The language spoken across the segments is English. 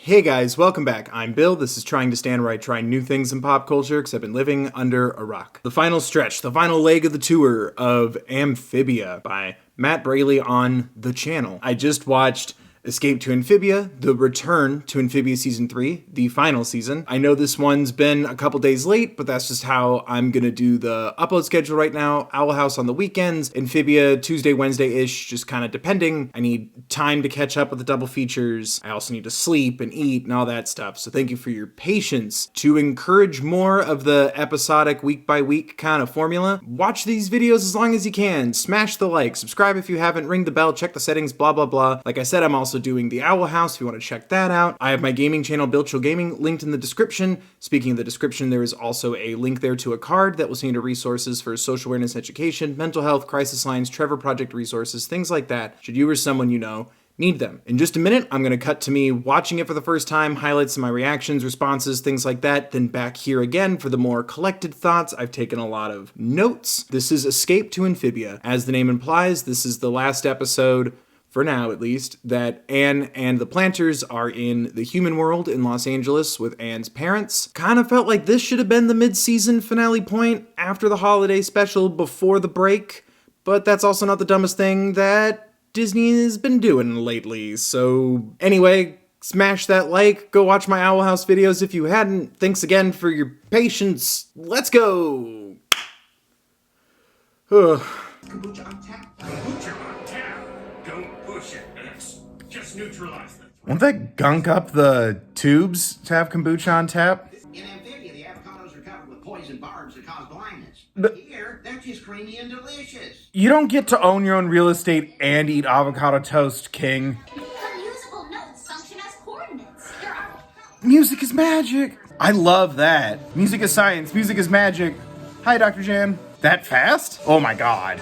Hey guys, welcome back. I'm Bill. This is Trying to Stand Where I try new things in pop culture because I've been living under a rock. The final stretch, the final leg of the tour of Amphibia by Matt Braley on the channel. I just watched Escape to Amphibia, the return to Amphibia Season 3, the final season. I know this one's been a couple days late, but that's just how I'm gonna do the upload schedule right now. Owl House on the weekends, Amphibia Tuesday, Wednesday-ish, just kind of depending. I need time to catch up with the double features. I also need to sleep and eat and all that stuff. So thank you for your patience. To encourage more of the episodic week-by-week kind of formula, watch these videos as long as you can. Smash the like, subscribe if you haven't, ring the bell, check the settings, blah, blah, blah. Like I said, I'm also doing the Owl House if you want to check that out. I have my gaming channel, Boonchoys Gaming, linked in the description. Speaking of the description, there is also a link there to a card that will send you to resources for social awareness education, mental health, crisis lines, Trevor Project resources, things like that, should you or someone you know need them. In just a minute, I'm going to cut to me watching it for the first time, highlight some of my reactions, responses, things like that, then back here again for the more collected thoughts. I've taken a lot of notes. This is Escape to Amphibia. As the name implies, this is the last episode, for now at least, that Anne and the Planters are in the human world in Los Angeles with Anne's parents. Kind of felt like this should have been the mid-season finale point after the holiday special before the break, but that's also not the dumbest thing that Disney has been doing lately. So anyway, smash that like, go watch my Owl House videos if you hadn't. Thanks again for your patience. Let's go! Kombucha on tap. Kombucha on tap. Don't push it, X. Just neutralize the threat. Won't that gunk up the tubes to have kombucha on tap? In Amphibia, the avocados are covered with poison barbs that cause blindness. But here, they're just creamy and delicious. you don't get to own your own real estate and eat avocado toast, King. The musical notes function as coordinates. There are Music is magic. I love that. Music is science. Music is magic. Hi, Dr. Jam. That fast? Oh my god.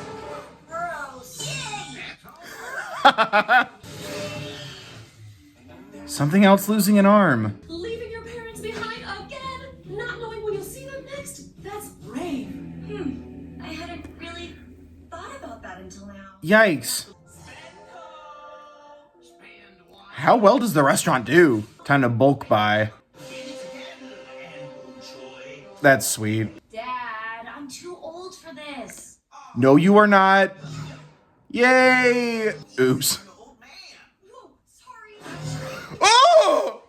Something else losing an arm. Leaving your parents behind again, not knowing when you'll see them next. That's brave. I hadn't really thought about that until now. Yikes. How well does the restaurant do? Time to bulk buy. That's sweet. Dad, I'm too old for this. No, you are not. Yay! Oops. Whoa, sorry. Oh!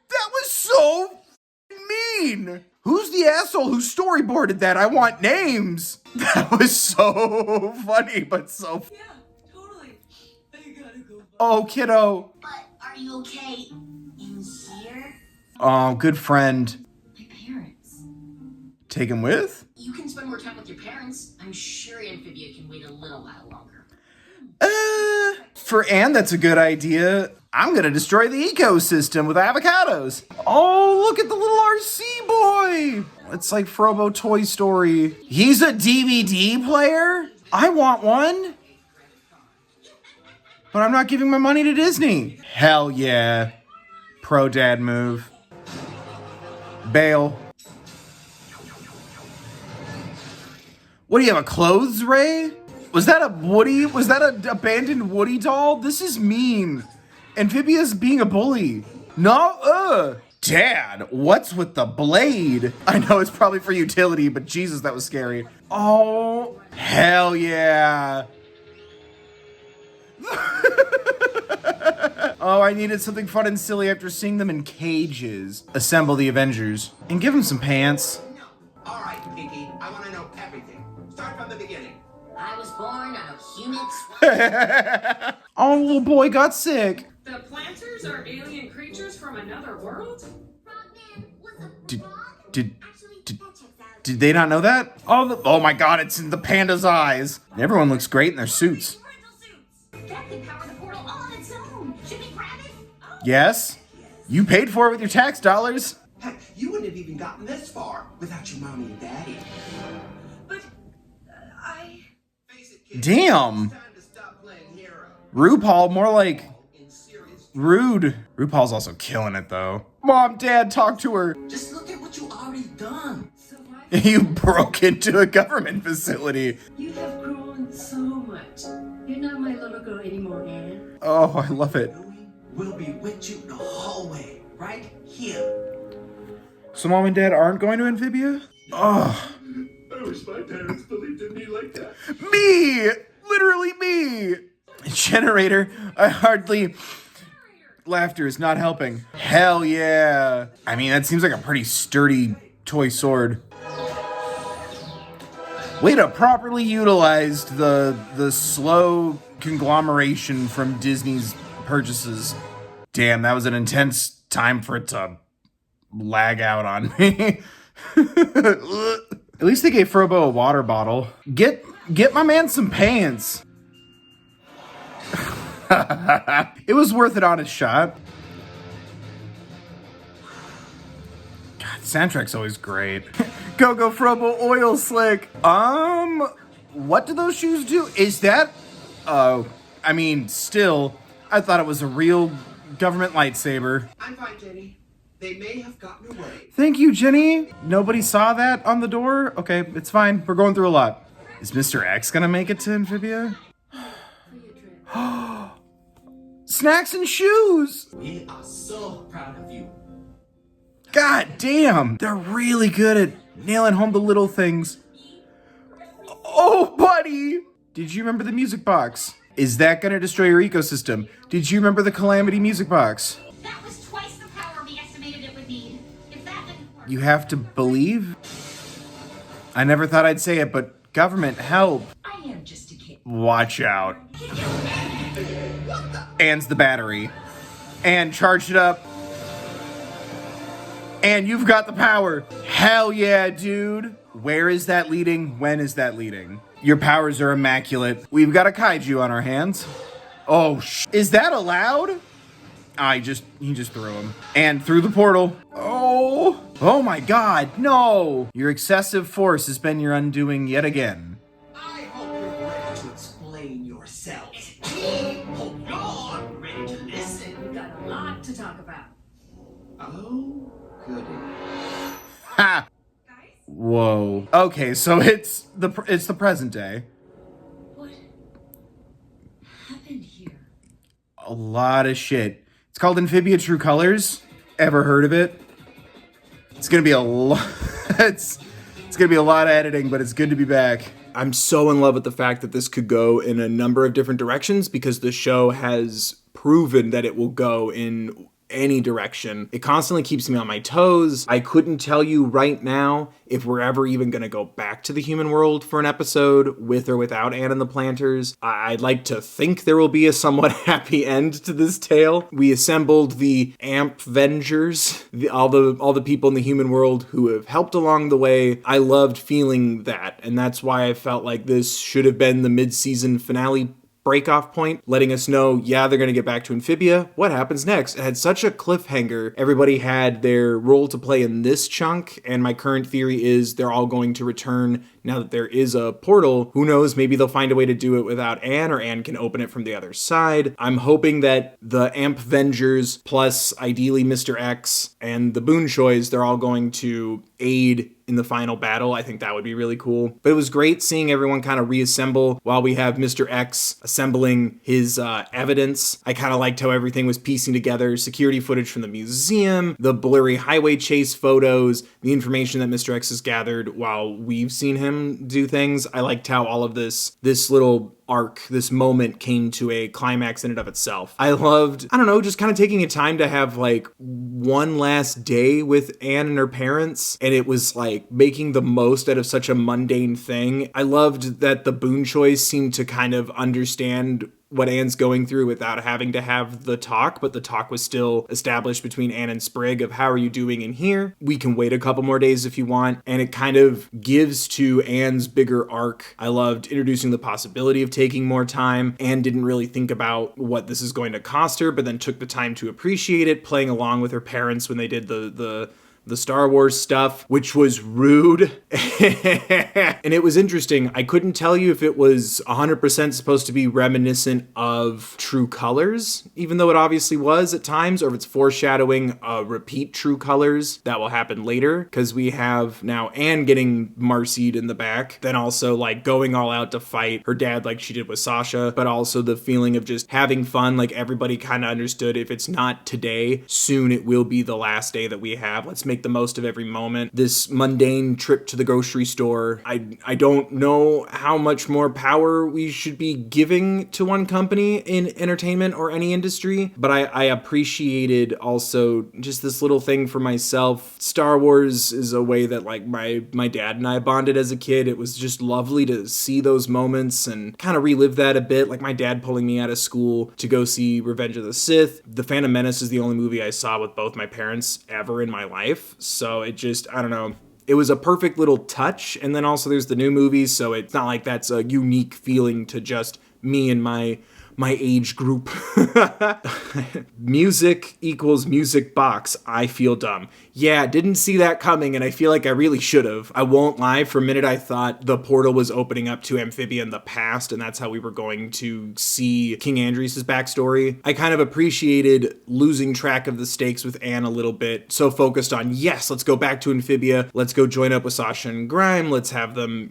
That was so mean. Who's the asshole who storyboarded that? I want names. That was so funny, but so. Yeah, totally. I gotta go. Oh, kiddo. But are you okay in here? Oh, good friend. My parents. Take him with? You can spend more time with your parents. I'm sure Amphibia can wait a little while longer. For Anne, that's a good idea. I'm gonna destroy the ecosystem with avocados. Oh, look at the little RC boy. It's like Frobo Toy Story. He's a DVD player? I want one. But I'm not giving my money to Disney. Hell yeah. Pro dad move. Bail. What do you have, a clothes ray? Was that a Woody? Was that an abandoned Woody doll? This is mean. Amphibia's being a bully. No, Dad, what's with the blade? I know it's probably for utility, but Jesus, that was scary. Oh, hell yeah. Oh, I needed something fun and silly after seeing them in cages. Assemble the Avengers. And give them some pants. No. All right, Kiki, I want to know everything. Start from the beginning. I was born on a humid Oh, little boy got sick. The Planters are alien creatures from another world? Frogman was a Did- frog? did- Actually, did- that checks out. Did they not know that? Oh my god, it's in the panda's eyes. Everyone looks great in their suits. Rental suits. That could power the portal all on its own. Should we grab it? Oh. Yes? You paid for it with your tax dollars. Heck, you wouldn't have even gotten this far without your mommy and daddy. But I... Face it, kid. Damn. It's time to stop playing hero. RuPaul, more like In serious. rude. RuPaul's also killing it though. Mom, Dad, talk to her. Just look at what you already done. So You broke into a government facility. you have grown so much. You're not my little girl anymore, Anne. Oh, I love it. We'll be with you in the hallway, right here. So mom and dad aren't going to Amphibia? Oh. I wish my parents believed in me like that. Me! Literally me! Generator, I hardly... Laughter is not helping. Hell yeah! I mean, that seems like a pretty sturdy toy sword. Way to properly utilize the slow conglomeration from Disney's purchases. Damn, that was an intense time for it to lag out on me. At least they gave Frobo a water bottle. Get my man some pants. It was worth it on its shot. God, the soundtrack's always great. Go Frobo oil slick. What do those shoes do? Is that I mean, still, I thought it was a real government lightsaber. I'm fine, Jenny. They may have gotten away. Thank you, Jenny. Nobody saw that on the door? Okay, it's fine. We're going through a lot. Is Mr. X gonna make it to Amphibia? Snacks and shoes! We are so proud of you. God damn! They're really good at nailing home the little things. Oh, buddy! Did you remember the music box? Is that gonna destroy your ecosystem? Did you remember the Calamity music box? That was twice the power we estimated it would need. If that didn't work. You have to believe? I never thought I'd say it, but government help. I am just a kid. Watch out. And's the battery. And charged it up. And you've got the power. Hell yeah, dude. Where is that leading? When is that leading? Your powers are immaculate. We've got a kaiju on our hands. Oh, is that allowed? He just threw him. And through the portal. Oh my god, no. Your excessive force has been your undoing yet again. I hope you're ready to explain yourselves. Hope you're ready to listen. We've got a lot to talk about. Oh, goody. Ha! Whoa. Okay, so it's the present day. What happened here? A lot of shit. It's called Amphibia True Colors. Ever heard of it? It's gonna be a lot. it's gonna be a lot of editing, but it's good to be back. I'm so in love with the fact that this could go in a number of different directions because the show has proven that it will go in any direction. It constantly keeps me on my toes. I couldn't tell you right now if we're ever even going to go back to the human world for an episode with or without Anne and the Planters. I'd like to think there will be a somewhat happy end to this tale. We assembled the Amphvengers, all the people in the human world who have helped along the way. I loved feeling that, and that's why I felt like this should have been the mid-season finale break-off point, letting us know, yeah, they're going to get back to Amphibia. What happens next? It had such a cliffhanger. Everybody had their role to play in this chunk, and my current theory is they're all going to return now that there is a portal. Who knows, maybe they'll find a way to do it without Anne, or Anne can open it from the other side. I'm hoping that the Amphvengers, plus ideally Mr. X and the Boonchoys, they're all going to aid in the final battle. I think that would be really cool. But it was great seeing everyone kind of reassemble while we have Mr. X assembling his evidence. I kind of liked how everything was piecing together. Security footage from the museum, the blurry highway chase photos, the information that Mr. X has gathered while we've seen him do things. I liked how all of this little arc, this moment came to a climax in and of itself. I loved, just kind of taking a time to have like one last day with Anne and her parents, and it was like making the most out of such a mundane thing. I loved that the Boonchoys seemed to kind of understand what Anne's going through without having to have the talk, but the talk was still established between Anne and Sprig of how are you doing in here? We can wait a couple more days if you want, and it kind of gives to Anne's bigger arc. I loved introducing the possibility of taking more time. Anne didn't really think about what this is going to cost her, but then took the time to appreciate it, playing along with her parents when they did the the Star Wars stuff, which was rude. And it was interesting. I couldn't tell you if it was 100% supposed to be reminiscent of True Colors, even though it obviously was at times, or if it's foreshadowing repeat True Colors that will happen later, because we have now Anne getting Marcied in the back, then also like going all out to fight her dad like she did with Sasha, but also the feeling of just having fun. Like everybody kind of understood, if it's not today, soon it will be the last day that we have. Let's make the most of every moment. This mundane trip to the grocery store, I don't know how much more power we should be giving to one company in entertainment or any industry, but I appreciated also just this little thing for myself. Star Wars is a way that like my dad and I bonded as a kid. It was just lovely to see those moments and kind of relive that a bit, like my dad pulling me out of school to go see Revenge of the Sith. The Phantom Menace is the only movie I saw with both my parents ever in my life, so it just, I don't know, it was a perfect little touch. And then also there's the new movies, so it's not like that's a unique feeling to just me and my age group. Music equals music box. I feel dumb. Yeah, didn't see that coming, and I feel like I really should have. I won't lie, for a minute I thought the portal was opening up to Amphibia in the past, and that's how we were going to see King Andrias' backstory. I kind of appreciated losing track of the stakes with Anne a little bit, so focused on, yes, let's go back to Amphibia, let's go join up with Sasha and Grime, let's have them,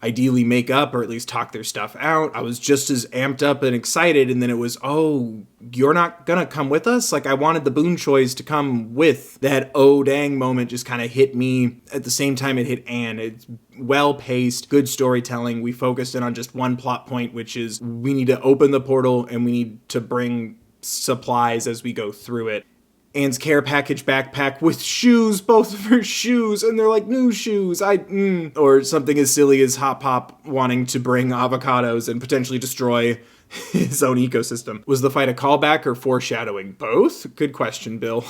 ideally make up, or at least talk their stuff out. I was just as amped up and excited, and then it was, oh, you're not gonna come with us? Like, I wanted the Boonchoys to come with. That oh dang moment just kind of hit me at the same time it hit Anne. It's well-paced, good storytelling. We focused in on just one plot point, which is we need to open the portal and we need to bring supplies as we go through it. Anne's care package backpack with shoes, both of her shoes, and they're like new shoes. Or something as silly as Hop Pop wanting to bring avocados and potentially destroy his own ecosystem. Was the fight a callback or foreshadowing? Both? Good question, Bill.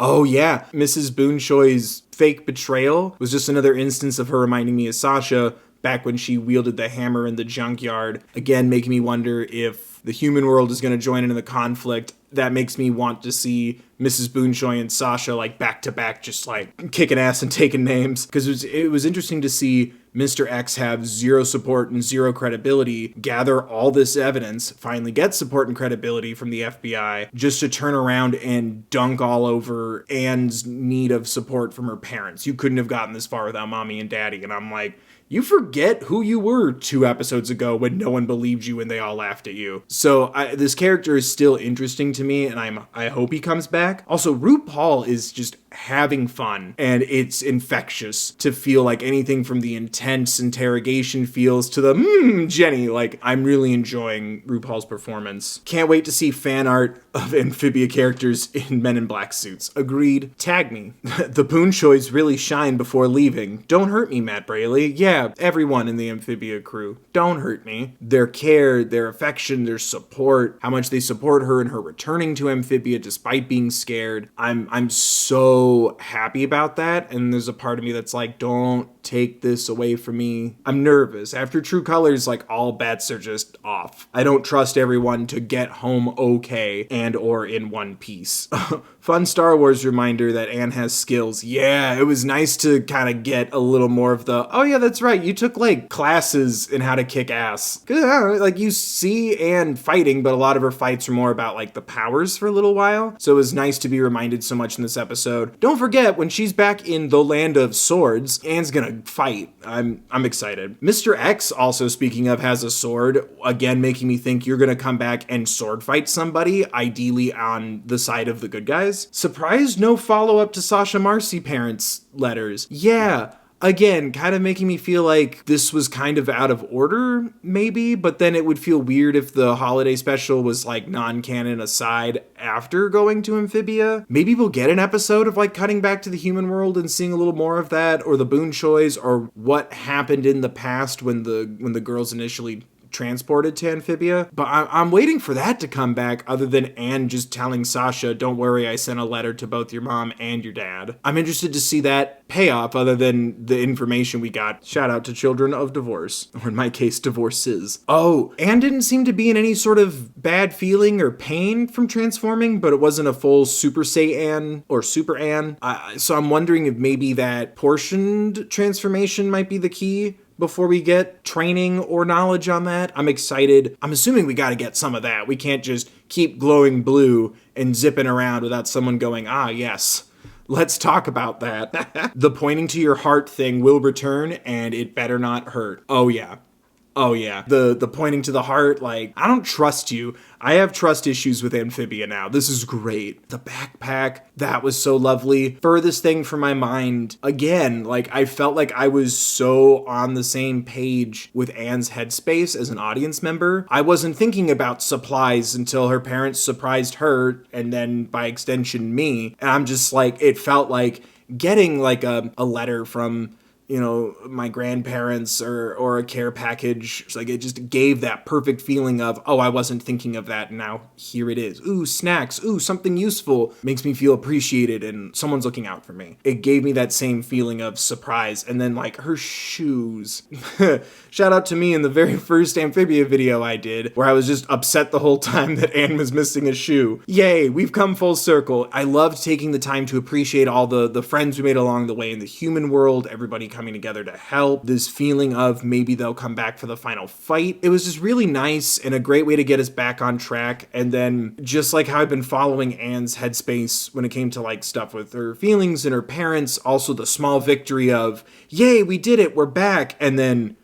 Oh yeah, Mrs. Boonchoy's fake betrayal was just another instance of her reminding me of Sasha back when she wielded the hammer in the junkyard. Again, making me wonder if the human world is going to join in the conflict. That makes me want to see Mrs. Boonchoy and Sasha like back to back, just like kicking ass and taking names. Because it was interesting to see Mr. X have zero support and zero credibility, gather all this evidence, finally get support and credibility from the FBI, just to turn around and dunk all over Anne's need of support from her parents. You couldn't have gotten this far without mommy and daddy. And I'm like, you forget who you were 2 episodes ago when no one believed you and they all laughed at you. So this character is still interesting to me, and I hope he comes back. Also, RuPaul is just having fun, and it's infectious to feel like anything from the intense interrogation feels to the Jenny. Like, I'm really enjoying RuPaul's performance. Can't wait to see fan art of Amphibia characters in Men in Black suits. Agreed. Tag me. The Boonchoys really shine before leaving. Don't hurt me, Matt Braley. Yeah, everyone in the Amphibia crew. Don't hurt me. Their care, their affection, their support, how much they support her in her returning to Amphibia despite being scared. I'm so happy about that, and there's a part of me that's like, don't take this away from me. I'm nervous. After True Colors, like, all bets are just off. I don't trust everyone to get home okay and or in one piece. Fun Star Wars reminder that Anne has skills. Yeah, it was nice to kind of get a little more of the, oh yeah, that's right, you took like classes in how to kick ass. Cause like you see Anne fighting, but a lot of her fights are more about like the powers for a little while. So it was nice to be reminded so much in this episode. Don't forget, when she's back in the land of swords, Anne's gonna fight. I'm excited. Mr. X, also speaking of, has a sword, again making me think you're gonna come back and sword fight somebody, ideally on the side of the good guys. Surprised no follow-up to Sasha Marcy parents' letters. Yeah, again, kind of making me feel like this was kind of out of order, maybe, but then it would feel weird if the holiday special was like non-canon aside after going to Amphibia. Maybe we'll get an episode of like cutting back to the human world and seeing a little more of that, or the Boonchoys, or what happened in the past when the girls initially transported to Amphibia. But I'm waiting for that to come back, other than Anne just telling Sasha, don't worry, I sent a letter to both your mom and your dad. I'm interested to see that payoff, other than the information we got. Shout out to children of divorce, or in my case, divorces. Oh, Anne didn't seem to be in any sort of bad feeling or pain from transforming, but it wasn't a full Super Saiyan or Super Anne. So I'm wondering if maybe that portioned transformation might be the key before we get training or knowledge on that. I'm excited. I'm assuming we got to get some of that. We can't just keep glowing blue and zipping around without someone going, yes, let's talk about that. The pointing to your heart thing will return, and it better not hurt. Oh yeah. The pointing to the heart, like, I don't trust you. I have trust issues with Amphibia now. This is great. The backpack, that was so lovely. Furthest thing from my mind, again, like, I felt like I was so on the same page with Anne's headspace as an audience member. I wasn't thinking about supplies until her parents surprised her, and then by extension me. And I'm just like, it felt like getting like a letter from, my grandparents or a care package. It's like, it just gave that perfect feeling of, I wasn't thinking of that, and now here it is. Ooh, snacks. Ooh, something useful. Makes me feel appreciated and someone's looking out for me. It gave me that same feeling of surprise. And then, like, her shoes. Shout out to me in the very first Amphibia video I did, where I was just upset the whole time that Anne was missing a shoe. Yay, we've come full circle. I loved taking the time to appreciate all the friends we made along the way in the human world, everybody coming together to help, this feeling of maybe they'll come back for the final fight. It was just really nice and a great way to get us back on track. And then, just like how I've been following Anne's headspace when it came to like stuff with her feelings and her parents, also the small victory of, yay, we did it, we're back. And then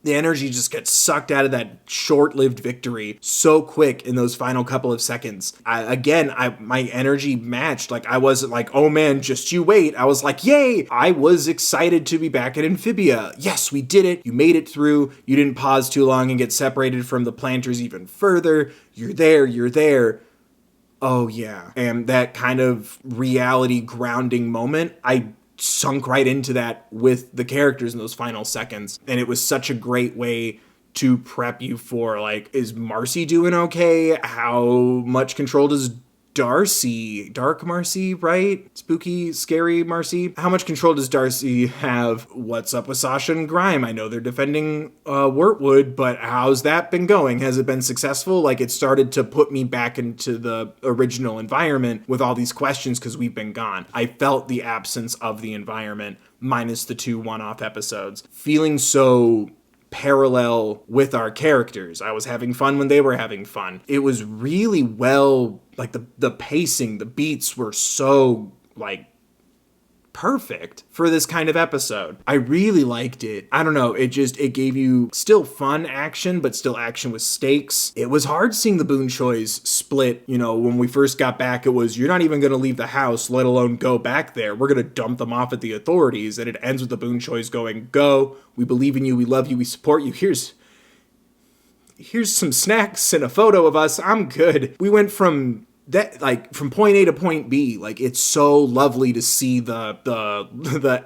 the energy just gets sucked out of that short-lived victory so quick in those final couple of seconds. My energy matched. Like, I wasn't like, oh man, just you wait. I was like, yay! I was excited to be back at Amphibia. Yes, we did it. You made it through. You didn't pause too long and get separated from the planters even further. You're there. Oh yeah. And that kind of reality grounding moment, I sunk right into that with the characters in those final seconds. And it was such a great way to prep you for, like, is Marcy doing okay? How much control does Dark Marcy, right? Spooky, scary Marcy. How much control does Darcy have? What's up with Sasha and Grime? I know they're defending Wyrtwood, but how's that been going? Has it been successful? Like, it started to put me back into the original environment with all these questions because we've been gone. I felt the absence of the environment minus the 2 one-off episodes, feeling so parallel with our characters. I was having fun when they were having fun. It was really well, like, the pacing, the beats were so, like, perfect for this kind of episode. I really liked it. I don't know, it gave you still fun action, but still action with stakes. It was hard seeing the Boonchoys split. When we first got back, it was, you're not even going to leave the house, let alone go back there. We're going to dump them off at the authorities. And it ends with the Boonchoys going, go, we believe in you, we love you, we support you. Here's some snacks and a photo of us. I'm good. We went from that, like, from point A to point B. Like, it's so lovely to see the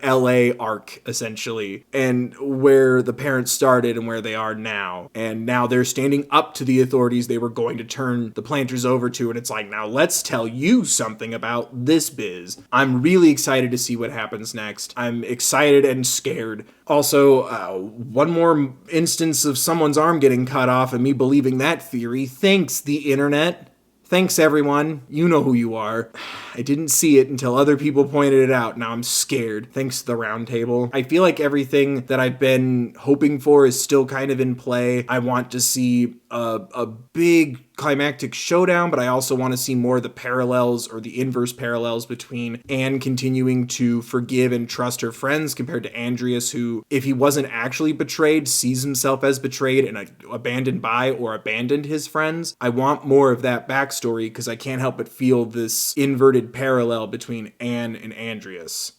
LA arc, essentially, and where the parents started and where they are now. And now they're standing up to the authorities they were going to turn the planters over to, and it's like, now let's tell you something about this biz. I'm really excited to see what happens next. I'm excited and scared. Also, one more instance of someone's arm getting cut off and me believing that theory. Thanks, the internet. Thanks, everyone. You know who you are. I didn't see it until other people pointed it out. Now I'm scared. Thanks to the round table. I feel like everything that I've been hoping for is still kind of in play. I want to see a big climactic showdown, but I also want to see more of the parallels or the inverse parallels between Anne continuing to forgive and trust her friends compared to Andreas, who, if he wasn't actually betrayed, sees himself as betrayed and abandoned by or abandoned his friends. I want more of that backstory because I can't help but feel this inverted parallel between Anne and Andreas.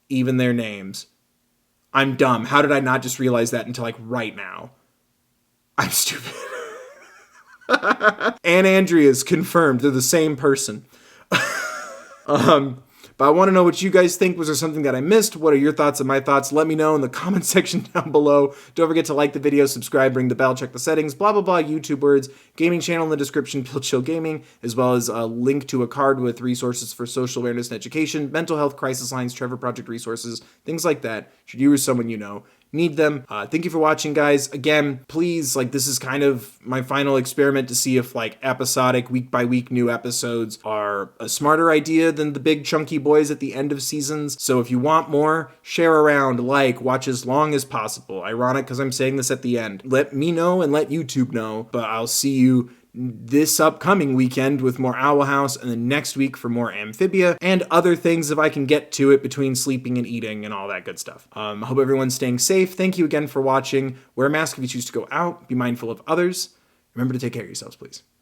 Even their names. I'm dumb. How did I not just realize that until, like, right now? I'm stupid. Anne Andreas confirmed they're the same person. But I want to know what you guys think. Was there something that I missed? What are your thoughts and my thoughts? Let me know in the comment section down below. Don't forget to like the video, subscribe, ring the bell, check the settings, blah, blah, blah, YouTube words, gaming channel in the description, Pill Chill Gaming, as well as a link to a card with resources for social awareness and education, mental health crisis lines, Trevor Project resources, things like that. Should you or someone you know need them. Thank you for watching, guys. Again, please, this is kind of my final experiment to see if episodic week by week new episodes are a smarter idea than the big chunky boys at the end of seasons. So if you want more, share around, watch as long as possible. Ironic because I'm saying this at the end. Let me know and let YouTube know, but I'll see you this upcoming weekend with more Owl House, and then next week for more Amphibia and other things if I can get to it between sleeping and eating and all that good stuff. I hope everyone's staying safe. Thank you again for watching. Wear a mask if you choose to go out. Be mindful of others. Remember to take care of yourselves, please.